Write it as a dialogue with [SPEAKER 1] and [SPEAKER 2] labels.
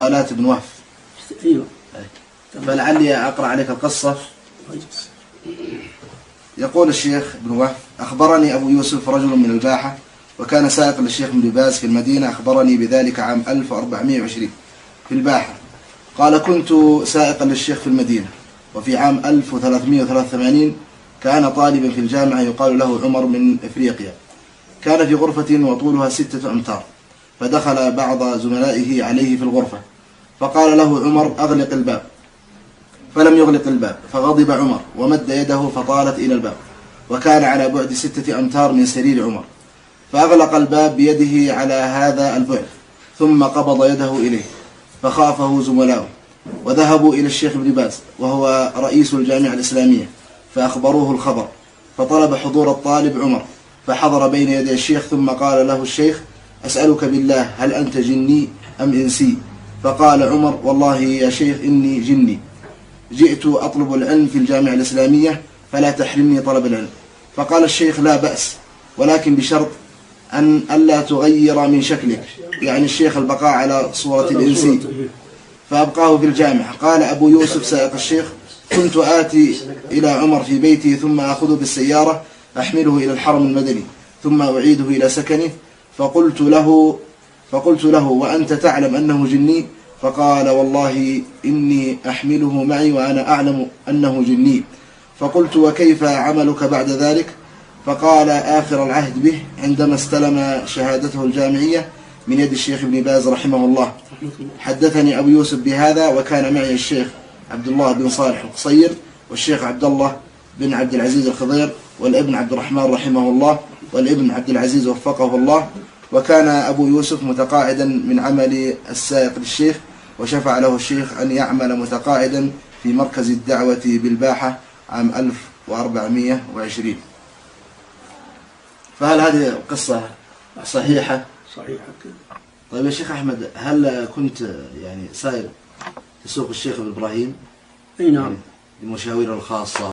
[SPEAKER 1] آلات بن وهف.
[SPEAKER 2] ايوه.
[SPEAKER 1] فلعلي أقرأ عليك القصة. يقول الشيخ ابن وهف: أخبرني أبو يوسف رجل من الباحة وكان سائق للشيخ ابن باز في المدينة، أخبرني بذلك عام 1420 في الباحة. قال: كنت سائقا للشيخ في المدينة، وفي عام 1383 كان طالبا في الجامعة يقال له عمر من إفريقيا، كان في غرفة وطولها 6 أمتار، فدخل بعض زملائه عليه في الغرفة، فقال له عمر: أغلق الباب، فلم يغلق الباب، فغضب عمر ومد يده فطالت إلى الباب، وكان على بعد 6 أمتار من سرير عمر، فأغلق الباب بيده على هذا البعد، ثم قبض يده إليه، فخافه زملاؤه وذهبوا إلى الشيخ ابن باز وهو رئيس الجامعة الإسلامية، فأخبروه الخبر، فطلب حضور الطالب عمر، فحضر بين يدي الشيخ، ثم قال له الشيخ: أسألك بالله، هل أنت جني أم إنسي؟ فقال عمر: والله يا شيخ إني جني، جئت أطلب العلم في الجامعة الإسلامية فلا تحرمني طلب العلم. فقال الشيخ: لا بأس، ولكن بشرط أن ألا تغير من شكلك، يعني الشيخ البقاء على صورة الإنسي، فأبقاه في الجامعة. قال أبو يوسف سائق الشيخ: كنت آتي إلى عمر في بيتي، ثم أخذه بالسيارة أحمله إلى الحرم المدني، ثم أعيده إلى سكنه، فقلت له: وأنت تعلم أنه جني؟ فقال: والله إني أحمله معي وأنا أعلم أنه جني. فقلت: وكيف عملك بعد ذلك؟ فقال: آخر العهد به عندما استلم شهادته الجامعية من يد الشيخ ابن باز رحمه الله، حدثني أبو يوسف بهذا، وكان معي الشيخ عبد الله بن صالح القصير، والشيخ عبد الله بن عبد العزيز الخضير، والابن عبد الرحمن رحمه الله، والابن عبد العزيز وفقه الله. وكان أبو يوسف متقاعدا من عمل السائق للشيخ، وشفع له الشيخ أن يعمل متقاعدا في مركز الدعوة بالباحة عام 1420. فهل هذه القصة صحيحة؟
[SPEAKER 2] صحيحة.
[SPEAKER 1] طيب يا شيخ أحمد، هل كنت يعني سائق تسوق الشيخ ابن إبراهيم؟
[SPEAKER 2] اي نعم.
[SPEAKER 1] المشاوير الخاصة